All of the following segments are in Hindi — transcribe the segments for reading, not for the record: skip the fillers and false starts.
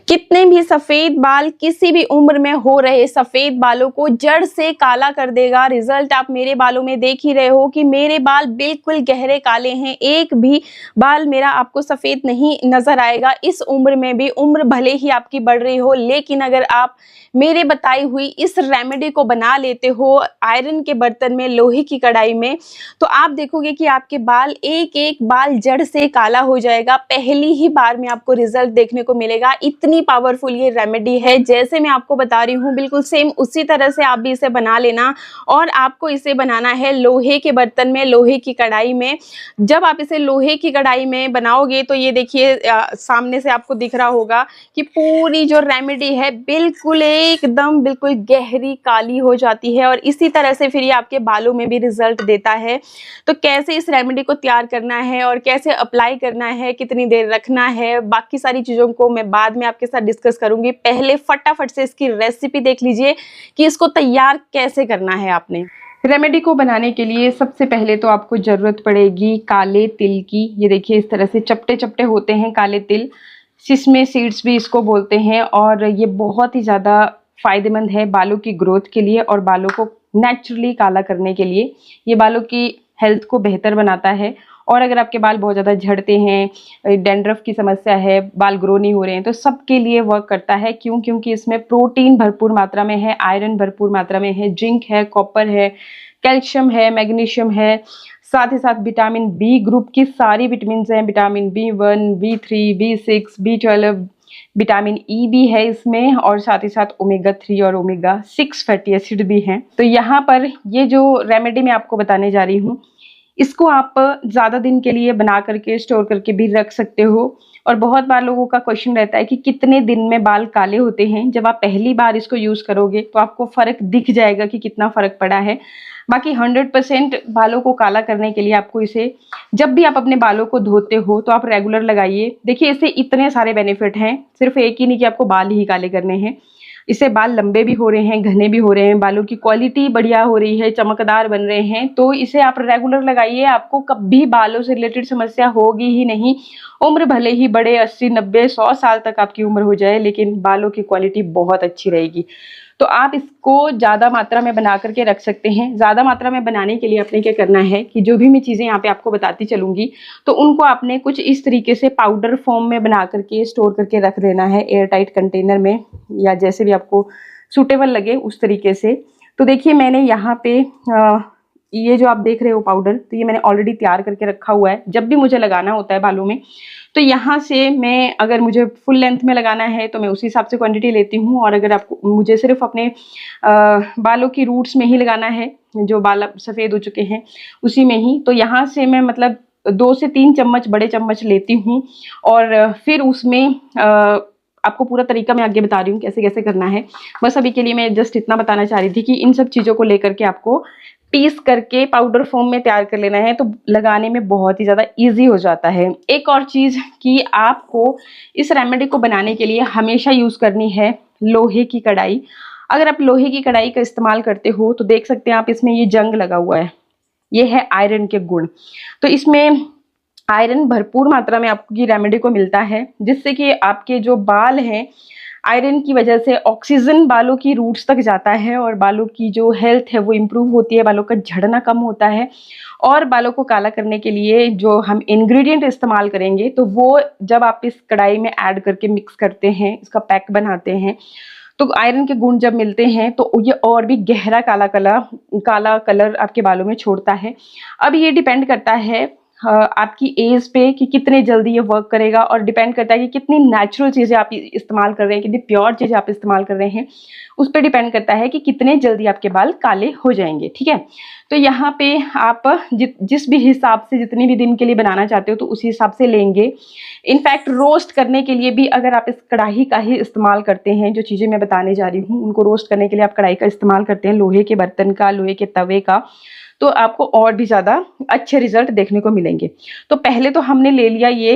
कितने भी सफेद बाल किसी भी उम्र में हो रहे सफेद बालों को जड़ से काला कर देगा। रिजल्ट आप मेरे बालों में देख ही रहे हो कि मेरे बाल बिल्कुल गहरे काले हैं, एक भी बाल मेरा आपको सफेद नहीं नजर आएगा। इस उम्र में भी, उम्र भले ही आपकी बढ़ रही हो, लेकिन अगर आप मेरे बताई हुई इस रेमेडी को बना लेते हो आयरन के बर्तन में, लोहे की कढ़ाई में, तो आप देखोगे कि आपके बाल एक एक बाल जड़ से काला हो जाएगा। पहली ही बार में आपको रिजल्ट देखने को मिलेगा। इतनी पावरफुल ये रेमेडी है, जैसे मैं आपको बता रही हूँ बिल्कुल सेम उसी तरह से आप भी इसे बना लेना। और आपको इसे बनाना है लोहे के बर्तन में, लोहे की कढ़ाई में। जब आप इसे लोहे की कढ़ाई में बनाओगे तो ये देखिए सामने से आपको दिख रहा होगा कि पूरी जो रेमेडी है बिल्कुल एकदम बिल्कुल गहरी काली हो जाती है। और इसी तरह से फिर ये आपके बालों में भी रिजल्ट देता है। तो कैसे इस रेमेडी को तैयार करना है और कैसे अप्लाई करना है, कितनी देर रखना है, बाकी सारी चीज़ों को मैं बाद में आपके साथ डिस्कस करूंगी। पहले फटाफट से इसकी रेसिपी देख लीजिए कि इसको तैयार कैसे करना है। आपने रेमेडी को बनाने के लिए सबसे पहले तो आपको ज़रूरत पड़ेगी काले तिल की। ये देखिए इस तरह से चपटे चपटे होते हैं काले तिल, सिसमे सीड्स भी इसको बोलते हैं। और ये बहुत ही ज़्यादा फ़ायदेमंद है बालों की ग्रोथ के लिए और बालों को नेचुरली काला करने के लिए। ये बालों की हेल्थ को बेहतर बनाता है। और अगर आपके बाल बहुत ज़्यादा झड़ते हैं, डैंड्रफ की समस्या है, बाल ग्रो नहीं हो रहे हैं, तो सबके लिए वर्क करता है। क्यों? क्योंकि इसमें प्रोटीन भरपूर मात्रा में है, आयरन भरपूर मात्रा में है, जिंक है, कॉपर है, कैल्शियम है, मैग्नीशियम है, साथ ही साथ विटामिन बी ग्रुप की सारी विटामिन हैं। Vitamin B1, B3, B6, B12, vitamin E भी है इसमें, और साथ ही साथ ओमेगा 3 और ओमेगा 6 फैटी एसिड भी हैं। तो यहाँ पर ये जो रेमेडी मैं आपको बताने जा रही हूँ, इसको आप ज़्यादा दिन के लिए बना करके स्टोर करके भी रख सकते हो। और बहुत बार लोगों का क्वेश्चन रहता है कि कितने दिन में बाल काले होते हैं। जब आप पहली बार इसको यूज़ करोगे तो आपको फ़र्क दिख जाएगा कि कितना फ़र्क पड़ा है। बाकी 100% बालों को काला करने के लिए आपको इसे, जब भी आप अपने बालों को धोते हो तो आप रेगुलर लगाइए। देखिए इससे इतने सारे बेनिफिट हैं, सिर्फ एक ही नहीं कि आपको बाल ही काले करने हैं। इससे बाल लंबे भी हो रहे हैं, घने भी हो रहे हैं, बालों की क्वालिटी बढ़िया हो रही है, चमकदार बन रहे हैं। तो इसे आप रेगुलर लगाइए, आपको कभी बालों से रिलेटेड समस्या होगी ही नहीं। उम्र भले ही बड़े 80, 90, 100 साल तक आपकी उम्र हो जाए, लेकिन बालों की क्वालिटी बहुत अच्छी रहेगी। तो आप इसको ज़्यादा मात्रा में बना करके रख सकते हैं। ज़्यादा मात्रा में बनाने के लिए आपने क्या करना है कि जो भी मैं चीज़ें यहाँ पे आपको बताती चलूँगी, तो उनको आपने कुछ इस तरीके से पाउडर फॉर्म में बना करके स्टोर करके रख देना है, एयर टाइट कंटेनर में, या जैसे भी आपको सूटेबल लगे उस तरीके से। तो देखिए मैंने यहाँ पे ये जो आप देख रहे हो पाउडर, तो ये मैंने ऑलरेडी तैयार करके रखा हुआ है। जब भी मुझे लगाना होता है बालों में, तो यहाँ से मैं, अगर मुझे फुल लेंथ में लगाना है तो मैं उसी हिसाब से क्वांटिटी लेती हूँ। और अगर आपको मुझे सिर्फ अपने बालों की रूट्स में ही लगाना है, जो बाल सफ़ेद हो चुके हैं उसी में ही, तो यहाँ से मैं मतलब 2 से 3 चम्मच, बड़े चम्मच लेती हूँ। और फिर उसमें आपको पूरा तरीका मैं आगे बता रही हूँ कैसे कैसे करना है। बस अभी के लिए मैं जस्ट इतना बताना चाह रही थी कि इन सब चीज़ों को लेकर के आपको पीस करके पाउडर फॉर्म में तैयार कर लेना है, तो लगाने में बहुत ही ज़्यादा इजी हो जाता है। एक और चीज़ कि आपको इस रेमेडी को बनाने के लिए हमेशा यूज़ करनी है लोहे की कढ़ाई। अगर आप लोहे की कढ़ाई का इस्तेमाल करते हो तो देख सकते हैं आप, इसमें ये जंग लगा हुआ है, ये है आयरन के गुण। तो इसमें आयरन भरपूर मात्रा में आपकी रेमेडी को मिलता है, जिससे कि आपके जो बाल हैं, आयरन की वजह से ऑक्सीजन बालों की रूट्स तक जाता है और बालों की जो हेल्थ है वो इम्प्रूव होती है, बालों का झड़ना कम होता है। और बालों को काला करने के लिए जो हम इंग्रेडिएंट इस्तेमाल करेंगे, तो वो जब आप इस कढ़ाई में ऐड करके मिक्स करते हैं, इसका पैक बनाते हैं, तो आयरन के गुण जब मिलते हैं तो ये और भी गहरा काला कलर आपके बालों में छोड़ता है। अब ये डिपेंड करता है आपकी एज पे कि कितने जल्दी ये वर्क करेगा, और डिपेंड करता है कि कितनी नेचुरल चीज़ें आप इस्तेमाल कर रहे हैं, कितनी प्योर चीज़ें आप इस्तेमाल कर रहे हैं, उस पर डिपेंड करता है कि कितने जल्दी आपके बाल काले हो जाएंगे। ठीक है, तो यहाँ पे आप जिस भी हिसाब से, जितने भी दिन के लिए बनाना चाहते हो, तो उसी हिसाब से लेंगे। इनफैक्ट रोस्ट करने के लिए भी अगर आप इस कढ़ाई का ही इस्तेमाल करते हैं, जो चीज़ें मैं बताने जा रही हूँ उनको रोस्ट करने के लिए आप कढ़ाई का इस्तेमाल करते हैं, लोहे के बर्तन का, लोहे के तवे का, तो आपको और भी ज़्यादा अच्छे रिजल्ट देखने को मिलेंगे। तो पहले तो हमने ले लिया ये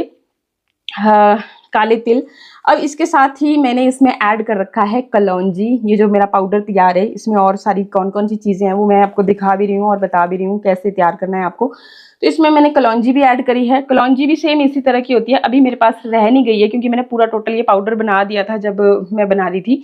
काले तिल। अब इसके साथ ही मैंने इसमें ऐड कर रखा है कलौंजी। ये जो मेरा पाउडर तैयार है, इसमें और सारी कौन कौन सी चीज़ें हैं वो मैं आपको दिखा भी रही हूँ और बता भी रही हूँ कैसे तैयार करना है आपको। तो इसमें मैंने कलौंजी भी ऐड करी है। कलौंजी भी सेम इसी तरह की होती है, अभी मेरे पास रह नहीं गई है क्योंकि मैंने पूरा टोटल ये पाउडर बना दिया था जब मैं बना रही थी।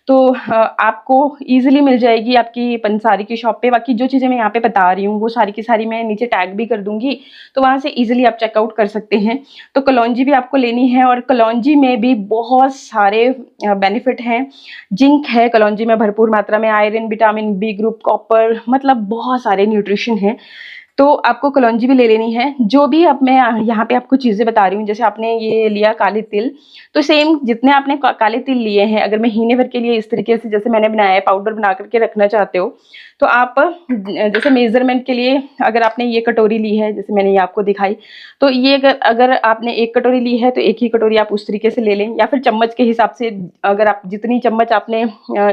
तो आपको ईजिली मिल जाएगी आपकी पंसारी की शॉप पे। बाकी जो चीज़ें मैं यहाँ पे बता रही हूँ वो सारी की सारी मैं नीचे टैग भी कर दूंगी, तो वहाँ से ईजिली आप चेकआउट कर सकते हैं। तो कलौंजी भी आपको लेनी है, और कलौंजी में भी बहुत सारे बेनिफिट हैं। जिंक है कलौंजी में भरपूर मात्रा में, iron, vitamin B group, copper, मतलब बहुत सारे न्यूट्रिशन हैं। तो आपको कलौंजी भी ले लेनी है। जो भी अब मैं यहाँ पे आपको चीज़ें बता रही हूँ, जैसे आपने ये लिया काले तिल, तो सेम जितने आपने काले तिल लिए हैं, अगर मैं महीने भर के लिए इस तरीके से जैसे मैंने बनाया है पाउडर बना करके रखना चाहते हो, तो आप जैसे मेजरमेंट के लिए अगर आपने ये कटोरी ली है, जैसे मैंने ये आपको दिखाई, तो ये अगर आपने एक कटोरी ली है तो एक ही कटोरी आप उस तरीके से ले लें, या फिर चम्मच के हिसाब से अगर आप जितनी चम्मच आपने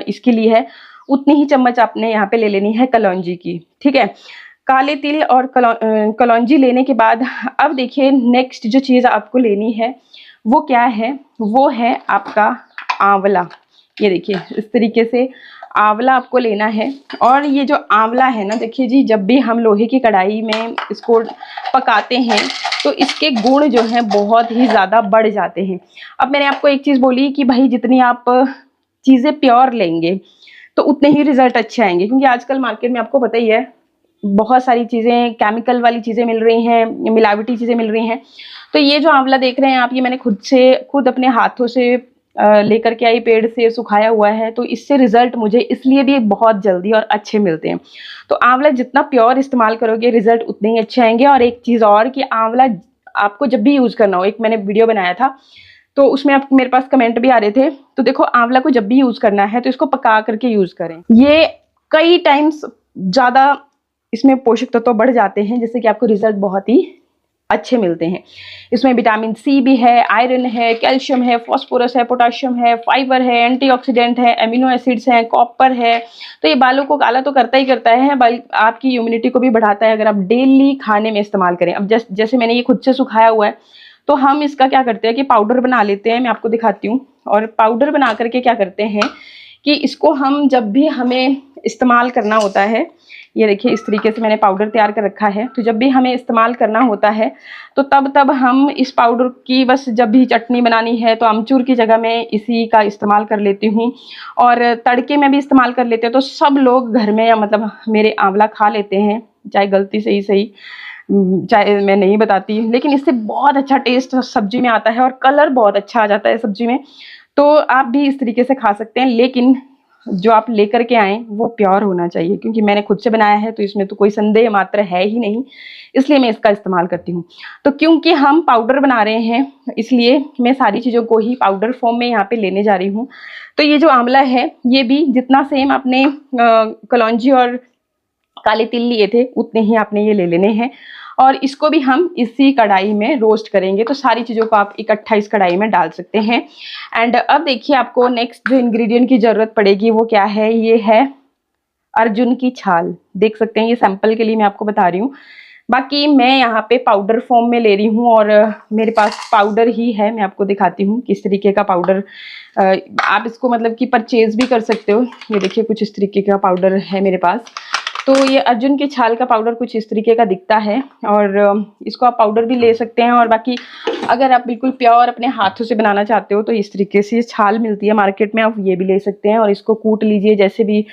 इसकी ली है उतनी ही चम्मच आपने यहाँ पे ले लेनी है कलौंजी की। ठीक है, काले तिल और कलौंजी लेने के बाद अब देखिए नेक्स्ट जो चीज़ आपको लेनी है वो क्या है, वो है आपका आंवला। ये देखिए इस तरीके से आंवला आपको लेना है। और ये जो आंवला है ना, देखिए जी, जब भी हम लोहे की कढ़ाई में इसको पकाते हैं तो इसके गुण जो हैं बहुत ही ज़्यादा बढ़ जाते हैं। अब मैंने आपको एक चीज़ बोली कि भाई जितनी आप चीज़ें प्योर लेंगे तो उतने ही रिजल्ट अच्छे आएंगे, क्योंकि आजकल मार्केट में आपको पता ही है बहुत सारी चीज़ें केमिकल वाली चीज़ें मिल रही हैं, मिलावटी चीज़ें मिल रही हैं। तो ये जो आंवला देख रहे हैं आप, ये मैंने खुद अपने हाथों से लेकर के आई, पेड़ से सुखाया हुआ है। तो इससे रिजल्ट मुझे इसलिए भी बहुत जल्दी और अच्छे मिलते हैं। तो आंवला जितना प्योर इस्तेमाल करोगे रिजल्ट उतने ही अच्छे आएंगे। और एक चीज़ और कि आंवला आपको जब भी यूज़ करना हो, एक मैंने वीडियो बनाया था तो उसमें आप मेरे पास कमेंट भी आ रहे थे, तो देखो आंवला को जब भी यूज़ करना है तो इसको पका करके यूज़ करें। ये कई टाइम्स ज़्यादा इसमें पोषक तत्व बढ़ जाते हैं, जिससे कि आपको रिजल्ट बहुत ही अच्छे मिलते हैं। इसमें विटामिन सी भी है, आयरन है, कैल्शियम है, फास्फोरस है, पोटाशियम है, फाइबर है, एंटीऑक्सीडेंट है, एमिनो एसिड्स हैं, कॉपर है। तो ये बालों को काला तो करता ही करता है, बल्कि आपकी इम्यूनिटी को भी बढ़ाता है अगर आप डेली खाने में इस्तेमाल करें। अब जैसे मैंने ये खुद से सुखाया हुआ है, तो हम इसका क्या करते हैं कि पाउडर बना लेते हैं। मैं आपको दिखाती हूँ। और पाउडर बना करके क्या करते हैं कि इसको हम जब भी हमें इस्तेमाल करना होता है, ये देखिए इस तरीके से मैंने पाउडर तैयार कर रखा है, तो जब भी हमें इस्तेमाल करना होता है तो तब हम इस पाउडर की, बस जब भी चटनी बनानी है तो अमचूर की जगह मैं इसी का इस्तेमाल कर लेती हूँ। और तड़के में भी इस्तेमाल कर लेते हैं। तो सब लोग घर में मतलब मेरे आंवला खा लेते हैं, चाहे गलती से ही सही, चाहे मैं नहीं बताती, लेकिन इससे बहुत अच्छा टेस्ट सब्जी में आता है और कलर बहुत अच्छा आ जाता है सब्जी में। तो आप भी इस तरीके से खा सकते हैं, लेकिन जो आप लेकर के आएँ वो प्योर होना चाहिए, क्योंकि मैंने खुद से बनाया है तो इसमें तो कोई संदेह मात्र है ही नहीं, इसलिए मैं इसका इस्तेमाल करती हूँ। तो क्योंकि हम पाउडर बना रहे हैं इसलिए मैं सारी चीज़ों को ही पाउडर फॉर्म में यहाँ पे लेने जा रही हूँ। तो ये जो आंवला है ये भी जितना सेम आपने कलौंजी और काले तिल लिए थे उतने ही आपने ये ले लेने हैं। और इसको भी हम इसी कढ़ाई में रोस्ट करेंगे। तो सारी चीज़ों को आप इकट्ठा इस कढ़ाई में डाल सकते हैं। एंड अब देखिए आपको नेक्स्ट जो इंग्रेडिएंट की ज़रूरत पड़ेगी वो क्या है, ये है अर्जुन की छाल। देख सकते हैं, ये सैंपल के लिए मैं आपको बता रही हूँ, बाकी मैं यहाँ पे पाउडर फॉर्म में ले रही हूँ और मेरे पास पाउडर ही है। मैं आपको दिखाती हूँ किस तरीके का पाउडर, आप इसको मतलब कि परचेज भी कर सकते हो। ये देखिए कुछ इस तरीके का पाउडर है मेरे पास। तो ये अर्जुन की छाल का पाउडर कुछ इस तरीके का दिखता है और इसको आप पाउडर भी ले सकते हैं। और बाकी अगर आप बिल्कुल प्योर अपने हाथों से बनाना चाहते हो तो इस तरीके से छाल मिलती है मार्केट में, आप ये भी ले सकते हैं। और इसको कूट लीजिए, जैसे भी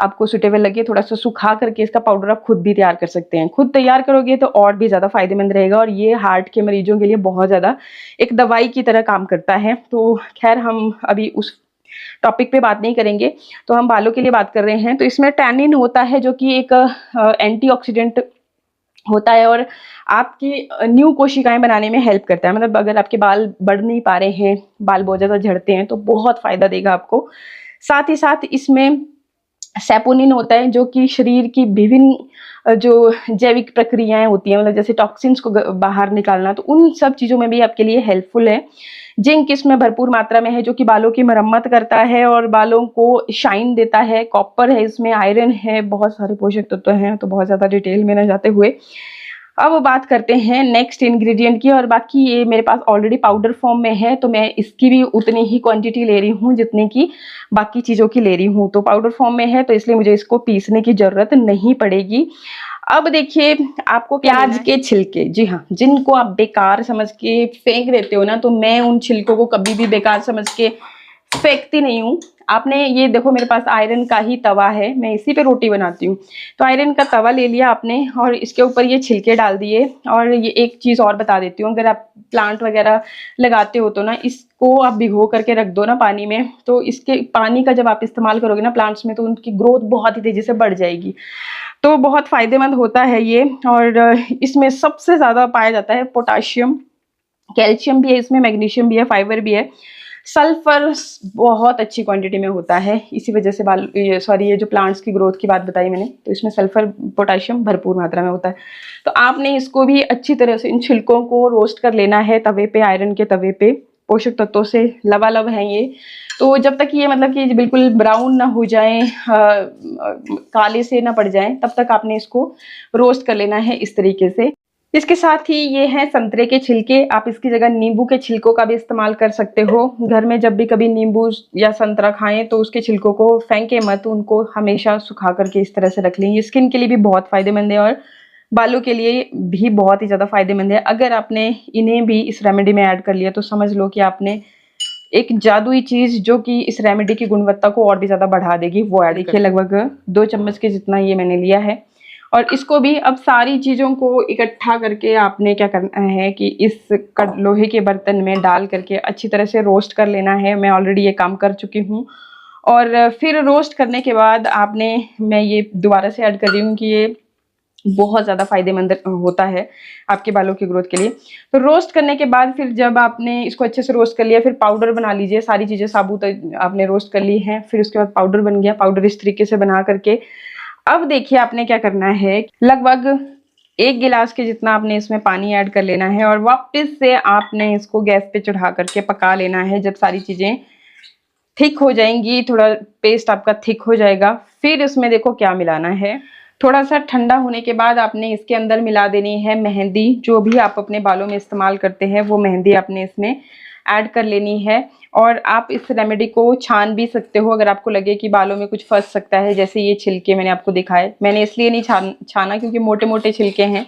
आपको सुटेबल लगे, थोड़ा सा सुखा करके इसका पाउडर आप खुद भी तैयार कर सकते हैं। खुद तैयार करोगे तो और भी ज़्यादा फायदेमंद रहेगा और ये हार्ट के मरीजों के लिए बहुत ज़्यादा एक दवाई की तरह काम करता है। तो खैर हम अभी उस टॉपिक पे बात नहीं करेंगे, तो हम बालों के लिए बात कर रहे हैं। तो इसमें टैनिन होता है जो कि एक एंटीऑक्सीडेंट होता है और आपकी न्यू कोशिकाएं बनाने में हेल्प करता है। मतलब अगर आपके बाल बढ़ नहीं पा रहे हैं, बाल बहुत ज़्यादा झड़ते हैं, तो बहुत फ़ायदा देगा आपको। साथ ही साथ इसमें सैपोनिन होता है जो कि शरीर की विभिन्न जो जैविक प्रक्रियाएं होती हैं, मतलब जैसे टॉक्सिन्स को बाहर निकालना, तो उन सब चीज़ों में भी आपके लिए हेल्पफुल है। जिंक इसमें भरपूर मात्रा में है जो कि बालों की मरम्मत करता है और बालों को शाइन देता है। कॉपर है इसमें, आयरन है, बहुत सारे पोषक तत्व हैं। तो बहुत ज़्यादा डिटेल में न जाते हुए अब बात करते हैं नेक्स्ट इंग्रेडिएंट की। और बाकी ये मेरे पास ऑलरेडी पाउडर फॉर्म में है, तो मैं इसकी भी उतनी ही क्वांटिटी ले रही हूँ जितने की बाकी चीज़ों की ले रही हूँ। तो पाउडर फॉर्म में है तो इसलिए मुझे इसको पीसने की ज़रूरत नहीं पड़ेगी। अब देखिए आपको प्याज के छिलके, जी हाँ, जिनको आप बेकार समझ के फेंक देते हो ना, तो मैं उन छिलकों को कभी भी बेकार समझ के फेंकती नहीं हूँ। आपने ये देखो मेरे पास आयरन का ही तवा है, मैं इसी पे रोटी बनाती हूँ। तो आयरन का तवा ले लिया आपने और इसके ऊपर ये छिलके डाल दिए। और ये एक चीज़ और बता देती हूँ, अगर आप प्लांट वगैरह लगाते हो तो ना इसको आप भिगो करके रख दो ना पानी में, तो इसके पानी का जब आप इस्तेमाल करोगे ना प्लांट्स में, तो उनकी ग्रोथ बहुत ही तेज़ी से बढ़ जाएगी। तो बहुत फ़ायदेमंद होता है ये। और इसमें सबसे ज़्यादा पाया जाता है पोटाशियम, कैल्शियम भी है इसमें, मैग्नीशियम भी है, फाइबर भी है। सल्फर बहुत अच्छी क्वांटिटी में होता है, इसी वजह से ये जो प्लांट्स की ग्रोथ की बात बताई मैंने, तो इसमें सल्फर पोटाशियम भरपूर मात्रा में होता है। तो आपने इसको भी अच्छी तरह से इन छिलकों को रोस्ट कर लेना है तवे पे, आयरन के तवे पे। पोषक तत्वों से लबालब है ये। तो जब तक ये मतलब कि बिल्कुल ब्राउन ना हो जाए, काले से ना पड़ जाए, तब तक आपने इसको रोस्ट कर लेना है इस तरीके से। इसके साथ ही ये हैं संतरे के छिलके। आप इसकी जगह नींबू के छिलकों का भी इस्तेमाल कर सकते हो। घर में जब भी कभी नींबू या संतरा खाएं तो उसके छिलकों को फेंके मत, उनको हमेशा सुखा करके इस तरह से रख लें। ये स्किन के लिए भी बहुत फायदेमंद है और बालों के लिए भी बहुत ही ज़्यादा फायदेमंद है। अगर आपने इन्हें भी इस रेमेडी में ऐड कर लिया तो समझ लो कि आपने एक जादुई चीज़ जो कि इस रेमेडी की गुणवत्ता को और भी ज़्यादा बढ़ा देगी, वो ऐड देखिए। लगभग 2 चम्मच के जितना ये मैंने लिया है। और इसको भी अब सारी चीज़ों को इकट्ठा करके आपने क्या करना है कि इस लोहे के बर्तन में डाल करके अच्छी तरह से रोस्ट कर लेना है। मैं ऑलरेडी ये काम कर चुकी हूँ। और फिर रोस्ट करने के बाद मैं ये दोबारा से ऐड कर रही हूँ कि ये बहुत ज़्यादा फायदेमंद होता है आपके बालों की ग्रोथ के लिए। तो रोस्ट करने के बाद फिर जब आपने इसको अच्छे से रोस्ट कर लिया, फिर पाउडर बना लीजिए। सारी चीज़ें साबुत आपने रोस्ट कर ली हैं, फिर उसके बाद पाउडर बन गया। पाउडर इस तरीके से बना करके अब देखिए आपने क्या करना है, लगभग 1 गिलास के जितना आपने इसमें पानी ऐड कर लेना है और वापस से आपने इसको गैस पे चढ़ा करके पका लेना है। जब सारी चीज़ें थिक हो जाएंगी, थोड़ा पेस्ट आपका थिक हो जाएगा, फिर इसमें देखो क्या मिलाना है। थोड़ा सा ठंडा होने के बाद आपने इसके अंदर मिला देनी है मेहंदी। जो भी आप अपने बालों में इस्तेमाल करते हैं वो मेहंदी आपने इसमें ऐड कर लेनी है। और आप इस रेमेडी को छान भी सकते हो अगर आपको लगे कि बालों में कुछ फंस सकता है। जैसे ये छिलके मैंने आपको दिखाए, मैंने इसलिए नहीं छाना क्योंकि मोटे मोटे छिलके हैं,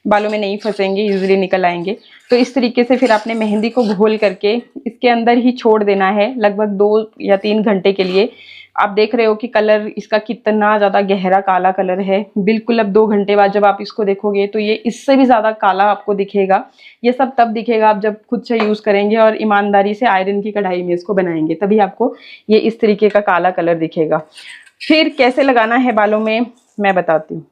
बालों में नहीं फंसेंगे, यूजली निकल आएंगे। तो इस तरीके से फिर आपने मेहंदी को घोल करके इसके अंदर ही छोड़ देना है लगभग 2 या 3 घंटे के लिए। आप देख रहे हो कि कलर इसका कितना ज़्यादा गहरा काला कलर है। बिल्कुल अब 2 घंटे बाद जब आप इसको देखोगे तो ये इससे भी ज़्यादा काला आपको दिखेगा। ये सब तब दिखेगा आप जब खुद से यूज़ करेंगे और ईमानदारी से आयरन की कढ़ाई में इसको बनाएंगे, तभी आपको ये इस तरीके का काला कलर दिखेगा। फिर कैसे लगाना है बालों में मैं बताती हूँ।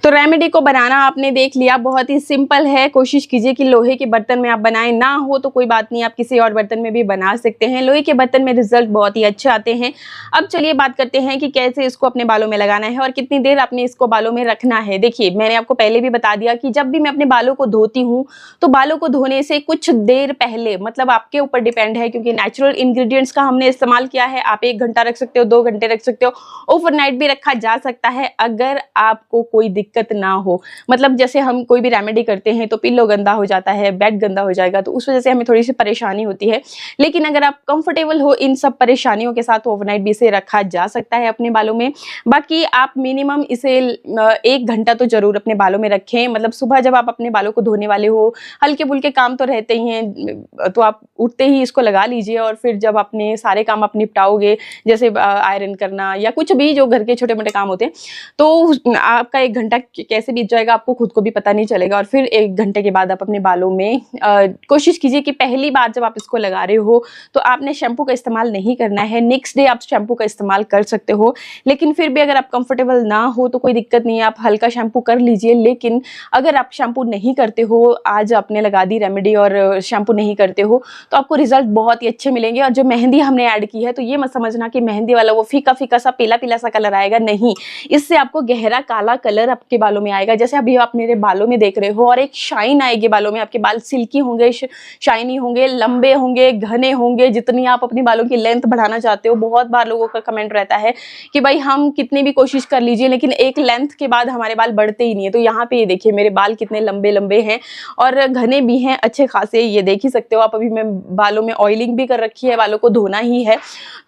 तो रेमेडी को बनाना आपने देख लिया, बहुत ही सिंपल है। कोशिश कीजिए कि लोहे के बर्तन में आप बनाएं, ना हो तो कोई बात नहीं, आप किसी और बर्तन में भी बना सकते हैं। लोहे के बर्तन में रिजल्ट बहुत ही अच्छे आते हैं। अब चलिए बात करते हैं कि कैसे इसको अपने बालों में लगाना है और कितनी देर आपने इसको बालों में रखना है। देखिए मैंने आपको पहले भी बता दिया कि जब भी मैं अपने बालों को धोती हूँ तो बालों को धोने से कुछ देर पहले, मतलब आपके ऊपर डिपेंड है क्योंकि नेचुरल इंग्रेडिएंट्स का हमने इस्तेमाल किया है। आप 1 घंटा रख सकते हो, 2 घंटे रख सकते हो, ओवरनाइट भी रखा जा सकता है अगर आपको कोई दिक्कत ना हो। मतलब जैसे हम कोई भी रेमेडी करते हैं तो पिल्लो गंदा हो जाता है, बेड गंदा हो जाएगा, तो उस वजह से हमें थोड़ी सी परेशानी होती है। लेकिन अगर आप कंफर्टेबल हो इन सब परेशानियों के साथ तो ओवरनाइट भी इसे रखा जा सकता है अपने बालों में। बाकी आप मिनिमम इसे 1 घंटा तो जरूर अपने बालों में रखें। मतलब सुबह जब आप अपने बालों को धोने वाले हो, हल्के फुल्के काम तो रहते ही हैं, तो आप उठते ही इसको लगा लीजिए और फिर जब अपने सारे काम आप निपटाओगे, जैसे आयरन करना या कुछ भी जो घर के छोटे मोटे काम होते हैं, तो आपका 1 घंटा कैसे बीत जाएगा आपको खुद को भी पता नहीं चलेगा। और फिर 1 घंटे के बाद आप अपने बालों में कोशिश कीजिए कि पहली बार जब आप इसको लगा रहे हो तो आपने शैम्पू का इस्तेमाल नहीं करना है। नेक्स्ट डे आप शैम्पू का इस्तेमाल कर सकते हो, लेकिन फिर भी अगर आप कंफर्टेबल ना हो तो कोई दिक्कत नहीं है, आप हल्का शैम्पू कर लीजिए। लेकिन अगर आप शैम्पू नहीं करते हो, आज आपने लगा दी रेमेडी और शैम्पू नहीं करते हो, तो आपको रिजल्ट बहुत ही अच्छे मिलेंगे। और जो मेहंदी हमने ऐड की है तो ये मत समझना कि मेहंदी वाला वो फीका फीका सा पीला पीला सा कलर आएगा, नहीं, इससे आपको गहरा काला कलर आपके बालों में आएगा। जैसे अभी आप मेरे बालों में देख रहे हो, और एक शाइन आएगी बालों में। आपके बाल सिल्की होंगे, शाइनी होंगे, लंबे होंगे, घने होंगे, जितनी आप अपनी बालों की लेंथ बढ़ाना चाहते हो। बहुत बार लोगों का कमेंट रहता है कि भाई हम कितनी भी कोशिश कर लीजिए लेकिन एक लेंथ के बाद हमारे बाल बढ़ते ही नहीं है। तो यहाँ पे ये देखिए मेरे बाल कितने लंबे लंबे हैं और घने भी हैं अच्छे खासे, ये देख ही सकते हो आप। अभी मैं बालों में ऑयलिंग भी कर रखी है, बालों को धोना ही है,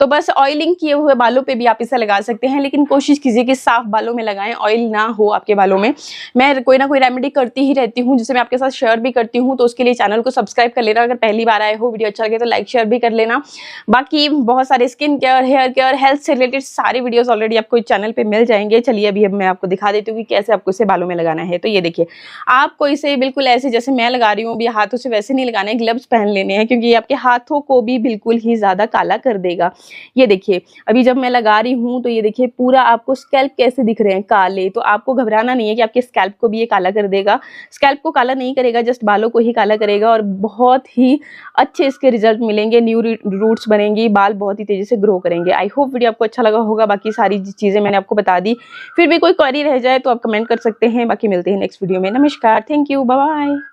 तो बस ऑयलिंग किए हुए बालों पे भी आप इसे लगा सकते हैं। लेकिन कोशिश कीजिए कि साफ बालों में लगाएं, ऑयल ना हो आपके बालों में। मैं कोई ना कोई रेमेडी करती ही रहती हूँ, जिसे मैं आपके साथ शेयर भी करती हूँ, तो उसके लिए चैनल को सब्सक्राइब कर लेना। अगर पहली बार आए हो, वीडियो अच्छा लगे तो लाइक शेयर भी कर लेना। बाकी बहुत सारे skin care, hair care, health से रिलेटेड सारे वीडियोस ऑलरेडी आपको इस चैनल पे मिल जाएंगे। चलिए अभी मैं आपको दिखा देती हूँ कि कैसे आपको इसे बालों में लगाना है। तो ये देखिए, आपको इसे बिल्कुल ऐसे जैसे मैं लगा रही हूँ अभी, हाथों से वैसे नहीं लगाना है, ग्लव्स पहन लेने हैं, क्योंकि ये आपके हाथों को भी बिल्कुल ही ज्यादा काला कर देगा। ये देखिए, अभी जब मैं लगा रही हूँ तो ये देखिए पूरा आपको स्कैल्प कैसे दिख रहे हैं काले। तो आपको घबराना नहीं है कि आपके स्कैल्प को भी ये काला कर देगा। स्कैल्प को काला नहीं करेगा, जस्ट बालों को ही काला करेगा, और बहुत ही अच्छे इसके रिजल्ट मिलेंगे। न्यू रूट्स बनेंगी, बाल बहुत ही तेजी से ग्रो करेंगे। आई होप वीडियो आपको अच्छा लगा होगा। बाकी सारी चीजें मैंने आपको बता दी। फिर भी कोई क्वेरी रह जाए तो आप कमेंट कर सकते हैं। बाकी मिलते हैं नेक्स्ट वीडियो में। नमस्कार, थैंक यू, बाय बाय।